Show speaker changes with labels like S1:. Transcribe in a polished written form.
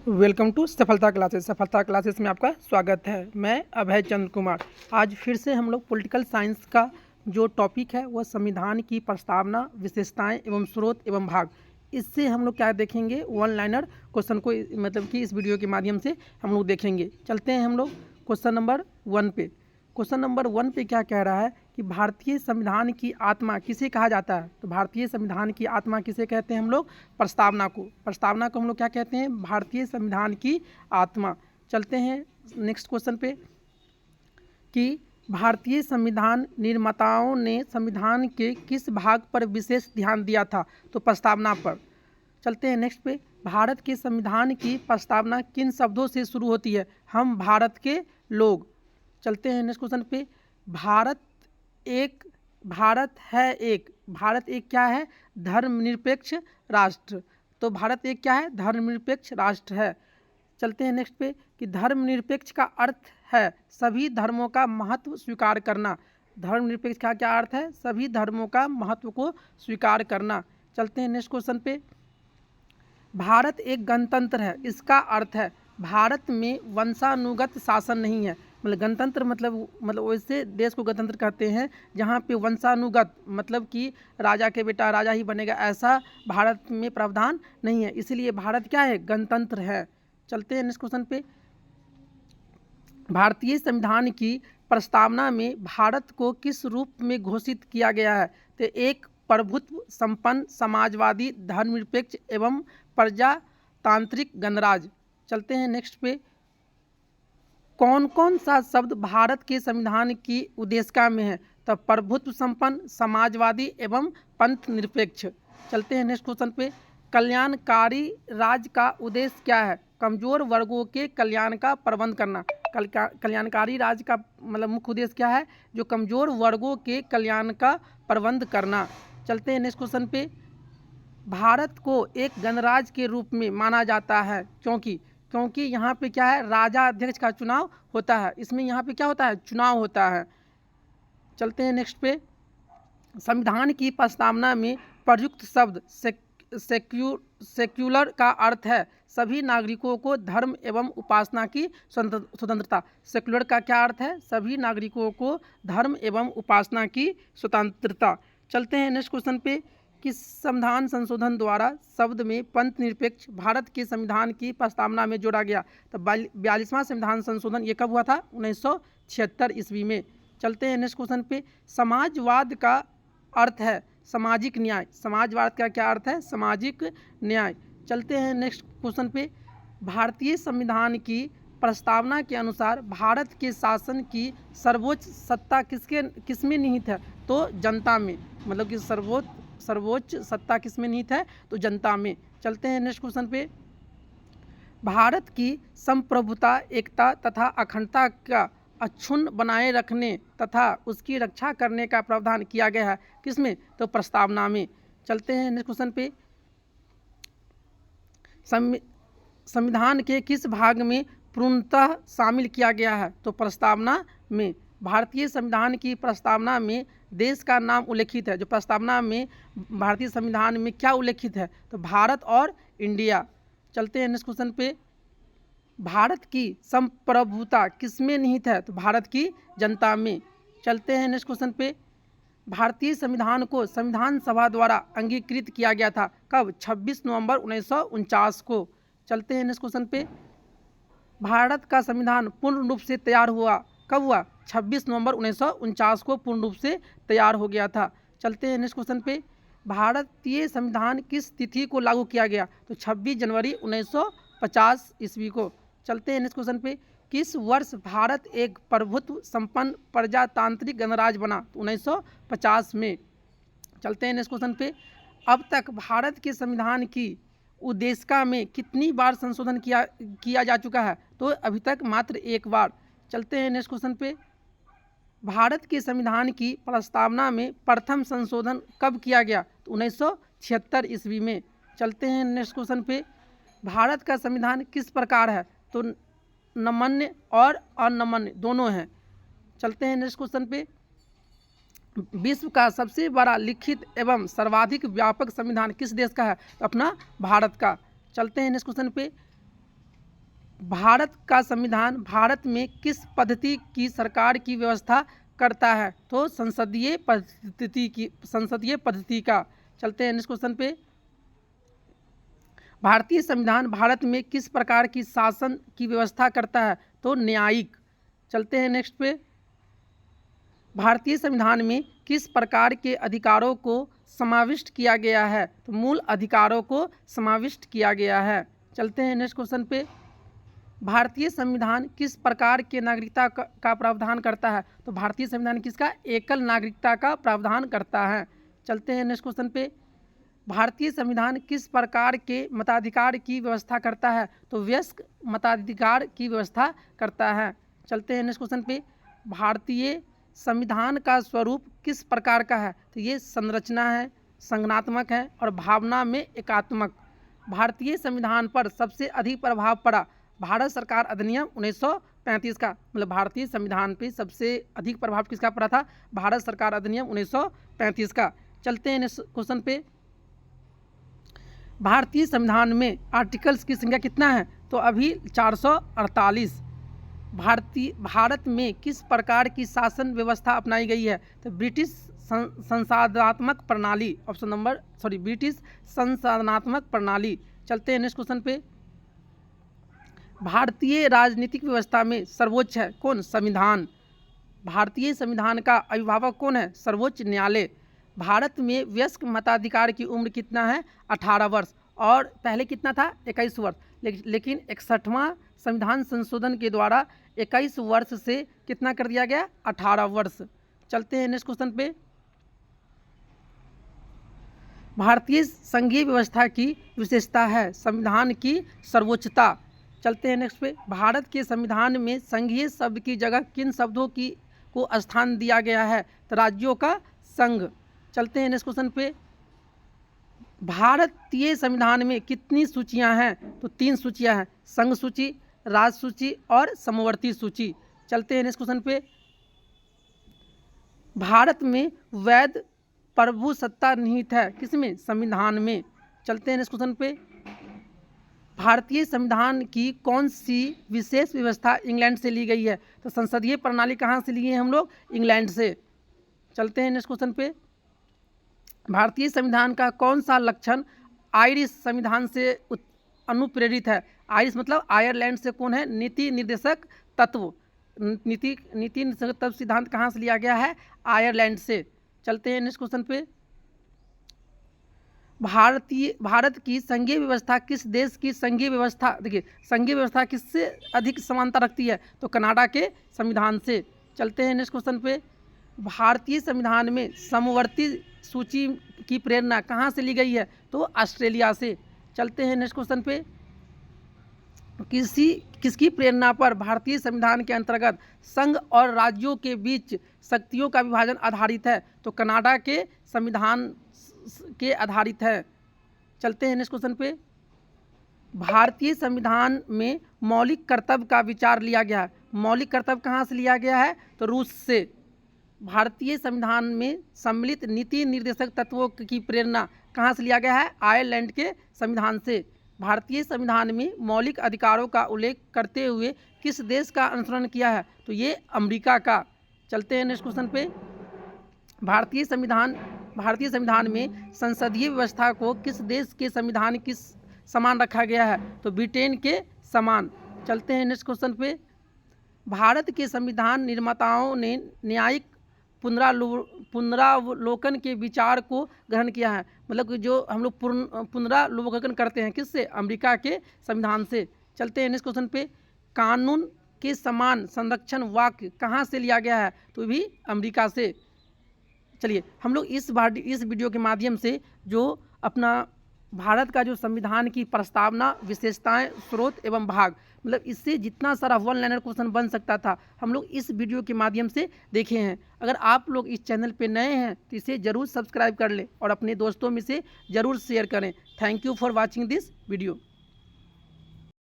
S1: Welcome to सफलता classes. सफलता classes में आपका स्वागत है। मैं अभय चंद्र कुमार। आज फिर से हम लोग पॉलिटिकल साइंस का जो टॉपिक है वह संविधान की प्रस्तावना, विशेषताएं एवं स्रोत एवं भाग, इससे हम लोग क्या देखेंगे, वन लाइनर क्वेश्चन को मतलब कि इस वीडियो के माध्यम से हम लोग देखेंगे। चलते हैं हम लोग क्वेश्चन नंबर 1 पे। क्वेश्चन नंबर 1 पे क्या कह रहा है कि भारतीय संविधान की आत्मा किसे कहा जाता है। तो भारतीय संविधान की आत्मा किसे कहते हैं हम लोग? प्रस्तावना को। प्रस्तावना को हम लोग क्या कहते हैं? भारतीय संविधान की आत्मा। चलते हैं नेक्स्ट क्वेश्चन पे कि भारतीय संविधान निर्माताओं ने संविधान के किस भाग पर विशेष ध्यान दिया था। तो प्रस्तावना पर। चलते हैं नेक्स्ट पे। भारत के संविधान की प्रस्तावना किन शब्दों से शुरू होती है? हम भारत के लोग। चलते हैं नेक्स्ट क्वेश्चन पे। भारत है एक। भारत एक क्या है? धर्मनिरपेक्ष राष्ट्र। तो भारत एक क्या है? धर्मनिरपेक्ष राष्ट्र है। चलते हैं नेक्स्ट पे कि धर्मनिरपेक्ष का अर्थ है सभी धर्मों का महत्व स्वीकार करना। धर्मनिरपेक्ष का क्या अर्थ है? सभी धर्मों का महत्व को स्वीकार करना। चलते हैं नेक्स्ट क्वेश्चन पे। भारत एक गणतंत्र है, इसका अर्थ है भारत में वंशानुगत शासन नहीं है। मतलब गणतंत्र मतलब वैसे देश को गणतंत्र कहते हैं जहाँ पे वंशानुगत मतलब कि राजा के बेटा राजा ही बनेगा, ऐसा भारत में प्रावधान नहीं है, इसीलिए भारत क्या है? गणतंत्र है। चलते हैं नेक्स्ट क्वेश्चन पे। भारतीय संविधान की प्रस्तावना में भारत को किस रूप में घोषित किया गया है? तो एक प्रभुत्व संपन्न समाजवादी धर्मनिरपेक्ष एवं प्रजातांत्रिक गणराज्य। चलते हैं नेक्स्ट पे। कौन कौन सा शब्द भारत के संविधान की उद्देशिका में है? तो प्रभुत्व संपन्न, समाजवादी एवं पंथ निरपेक्ष। चलते हैं नेक्स्ट क्वेश्चन पे। कल्याणकारी राज्य का उद्देश्य क्या है? कमजोर वर्गों के कल्याण का प्रबंध करना। कल्याणकारी राज्य का मतलब मुख्य उद्देश्य क्या है? जो कमजोर वर्गों के कल्याण का प्रबंध करना। चलते हैं नेक्स्ट क्वेश्चन पे। भारत को एक गणराज्य के रूप में माना जाता है क्योंकि यहाँ पे क्या है? राजा अध्यक्ष का चुनाव होता है। इसमें यहाँ पे क्या होता है? चुनाव होता है। चलते हैं नेक्स्ट पे। संविधान की प्रस्तावना में प्रयुक्त शब्द सेक्युलर का अर्थ है सभी नागरिकों को धर्म एवं उपासना की स्वतंत्रता। सेक्युलर का क्या अर्थ है? सभी नागरिकों को धर्म एवं उपासना की स्वतंत्रता। चलते हैं नेक्स्ट क्वेश्चन पे कि संविधान संशोधन द्वारा शब्द में पंथ निरपेक्ष भारत के संविधान की प्रस्तावना में जोड़ा गया। तो 42वां संविधान संशोधन ये कब हुआ था? 1976 ईस्वी में। चलते हैं नेक्स्ट क्वेश्चन पे। समाजवाद का अर्थ है सामाजिक न्याय। समाजवाद का क्या अर्थ है? सामाजिक न्याय। चलते हैं नेक्स्ट क्वेश्चन पे। भारतीय संविधान की प्रस्तावना के अनुसार भारत के शासन की सर्वोच्च सत्ता किसमें निहित है? तो जनता में। मतलब कि सर्वोच्च सत्ता किसमें निहित है? तो जनता में। चलते हैं नेक्स्ट क्वेश्चन पे। भारत की संप्रभुता, एकता तथा अखंडता का अक्षुण्ण बनाए रखने तथा उसकी रक्षा करने का प्रावधान किया गया है किसमें? तो प्रस्तावना में। चलते हैं नेक्स्ट क्वेश्चन पे। संविधान के किस भाग में पूर्णतः शामिल किया गया है? तो प्रस्तावना में। भारतीय संविधान की प्रस्तावना में देश का नाम उल्लेखित है। जो प्रस्तावना में भारतीय संविधान में क्या उल्लेखित है? तो भारत और इंडिया। चलते हैं नेक्स्ट क्वेश्चन पे। भारत की संप्रभुता किसमें निहित है? तो भारत की जनता में। चलते हैं नेक्स्ट क्वेश्चन पे। भारतीय संविधान को संविधान सभा द्वारा अंगीकृत किया गया था कब? 26 नवंबर 1949 को। चलते हैं नेक्स्ट क्वेश्चन पे। भारत का संविधान पूर्ण रूप से तैयार हुआ कब हुआ? 26 नवंबर 1949 को पूर्ण रूप से तैयार हो गया था। चलते हैं नेक्स्ट क्वेश्चन पे। भारतीय संविधान किस तिथि को लागू किया गया? तो 26 जनवरी 1950 ईस्वी को। चलते हैं नेक्स्ट क्वेश्चन पे। किस वर्ष भारत एक प्रभुत्व संपन्न प्रजातांत्रिक गणराज्य बना? तो 1950 में। चलते हैं नेक्स्ट क्वेश्चन पे। अब तक भारत के संविधान की उद्देशिका में कितनी बार संशोधन किया जा चुका है? तो अभी तक मात्र एक बार। चलते हैं नेक्स्ट क्वेश्चन पे। भारत के संविधान की प्रस्तावना में प्रथम संशोधन कब किया गया? तो 1976 ईस्वी में। चलते हैं नेक्स्ट क्वेश्चन पे। भारत का संविधान किस प्रकार है? तो नमन्य और अनमन्य दोनों हैं। चलते हैं नेक्स्ट क्वेश्चन पे। विश्व का सबसे बड़ा लिखित एवं सर्वाधिक व्यापक संविधान किस देश का है? तो अपना भारत का। चलते हैं नेक्स्ट क्वेश्चन पे। भारत का संविधान भारत में किस पद्धति की सरकार की व्यवस्था करता है? तो संसदीय पद्धति का। चलते हैं नेक्स्ट क्वेश्चन पे। भारतीय संविधान भारत में किस प्रकार की शासन की व्यवस्था करता है? तो न्यायिक। चलते हैं नेक्स्ट पे। भारतीय संविधान में किस प्रकार के अधिकारों को समाविष्ट किया गया है? तो मूल अधिकारों को समाविष्ट किया गया है। चलते हैं नेक्स्ट क्वेश्चन पे। भारतीय संविधान किस प्रकार के नागरिकता का प्रावधान करता है? तो भारतीय संविधान किसका? एकल नागरिकता का प्रावधान करता है। चलते हैं नेक्स्ट क्वेश्चन पे। भारतीय संविधान किस प्रकार के मताधिकार की व्यवस्था करता है? तो वयस्क मताधिकार की व्यवस्था करता है। चलते हैं नेक्स्ट क्वेश्चन पे। भारतीय संविधान का स्वरूप किस प्रकार का है? तो ये संरचना है, संज्ञानात्मक है और भावना में एकात्मक। भारतीय संविधान पर सबसे अधिक प्रभाव पड़ा भारत सरकार अधिनियम 1935 का। मतलब भारतीय संविधान पे सबसे अधिक प्रभाव किसका पड़ा था? भारत सरकार अधिनियम 1935 का। चलते हैं नेक्स्ट क्वेश्चन पे। भारतीय संविधान में आर्टिकल्स की संख्या कितना है? तो अभी 448। भारत में किस प्रकार की शासन व्यवस्था अपनाई गई है? तो ब्रिटिश संसाधनात्मक प्रणाली। ऑप्शन नंबर ब्रिटिश संसाधनात्मक प्रणाली। चलते हैं नेक्स्ट क्वेश्चन पे। भारतीय राजनीतिक व्यवस्था में सर्वोच्च है कौन? संविधान। भारतीय संविधान का अभिभावक कौन है? सर्वोच्च न्यायालय। भारत में वयस्क मताधिकार की उम्र कितना है? 18 वर्ष। और पहले कितना था? 21 वर्ष। लेकिन 61वां संविधान संशोधन के द्वारा 21 वर्ष से कितना कर दिया गया? 18 वर्ष। चलते हैं नेक्स्ट क्वेश्चन पे। भारतीय संघीय व्यवस्था की विशेषता है संविधान की सर्वोच्चता। चलते हैं नेक्स्ट पे। भारत के संविधान में संघीय शब्द की जगह किन शब्दों को स्थान दिया गया है? तो राज्यों का संघ। चलते हैं नेक्स्ट क्वेश्चन पे। भारतीय संविधान में कितनी सूचियां हैं? तो 3 सूचियां हैं, संघ सूची, राज सूची और समवर्ती सूची। चलते हैं नेक्स्ट क्वेश्चन पे। भारत में वैध प्रभुसत्ता निहित है किसमें? संविधान में। चलते हैं नेक्स्ट क्वेश्चन पे। भारतीय संविधान की कौन सी विशेष व्यवस्था इंग्लैंड से ली गई है? तो संसदीय प्रणाली कहाँ से लिए हैं हम लोग? इंग्लैंड से। चलते हैं नेक्स्ट क्वेश्चन पे। भारतीय संविधान का कौन सा लक्षण आयरिश संविधान से अनुप्रेरित है? आयरिश मतलब आयरलैंड से कौन है? नीति निर्देशक तत्व। नीति निर्देशक तत्व सिद्धांत कहाँ से लिया गया है? आयरलैंड से। चलते हैं नेक्स्ट क्वेश्चन पे। भारत की संघीय व्यवस्था किस देश की संघीय व्यवस्था? देखिए, संघीय व्यवस्था किससे अधिक समानता रखती है? तो कनाडा के संविधान से। चलते हैं नेक्स्ट क्वेश्चन पे। भारतीय संविधान में समवर्ती सूची की प्रेरणा कहाँ से ली गई है? तो ऑस्ट्रेलिया से। चलते हैं नेक्स्ट क्वेश्चन पे। किसकी प्रेरणा पर भारतीय संविधान के अंतर्गत संघ और राज्यों के बीच शक्तियों का विभाजन आधारित है? तो कनाडा के संविधान के आधारित है। चलते हैं नेक्स्ट क्वेश्चन पे। भारतीय संविधान में मौलिक कर्तव्य का विचार लिया गया है। मौलिक कर्तव्य कहाँ से लिया गया है? तो रूस से। भारतीय संविधान में सम्मिलित नीति निर्देशक तत्वों की प्रेरणा कहाँ से लिया गया है? आयरलैंड के संविधान से। भारतीय संविधान में मौलिक अधिकारों का उल्लेख करते हुए किस देश का अनुसरण किया है? तो ये अमेरिका का। चलते हैं नेक्स्ट क्वेश्चन पे। भारतीय संविधान में संसदीय व्यवस्था को किस देश के संविधान के समान रखा गया है? तो ब्रिटेन के समान। चलते हैं नेक्स्ट क्वेश्चन पे। भारत के संविधान निर्माताओं ने न्यायिक पुनरावलोकन के विचार को ग्रहण किया है। मतलब कि जो हम लोग पुनरावलोकन करते हैं किससे? अमेरिका के संविधान से। चलते हैं नेक्स्ट क्वेश्चन पे। कानून के समान संरक्षण वाक्य कहाँ से लिया गया है? तो भी अमेरिका से। चलिए, हम लोग इस वीडियो के माध्यम से जो अपना भारत का जो संविधान की प्रस्तावना, विशेषताएं, स्रोत एवं भाग, मतलब इससे जितना सारा वन लाइनर क्वेश्चन बन सकता था हम लोग इस वीडियो के माध्यम से देखे हैं। अगर आप लोग इस चैनल पे नए हैं तो इसे ज़रूर सब्सक्राइब कर लें और अपने दोस्तों में से ज़रूर शेयर करें। Thank you for watching this video.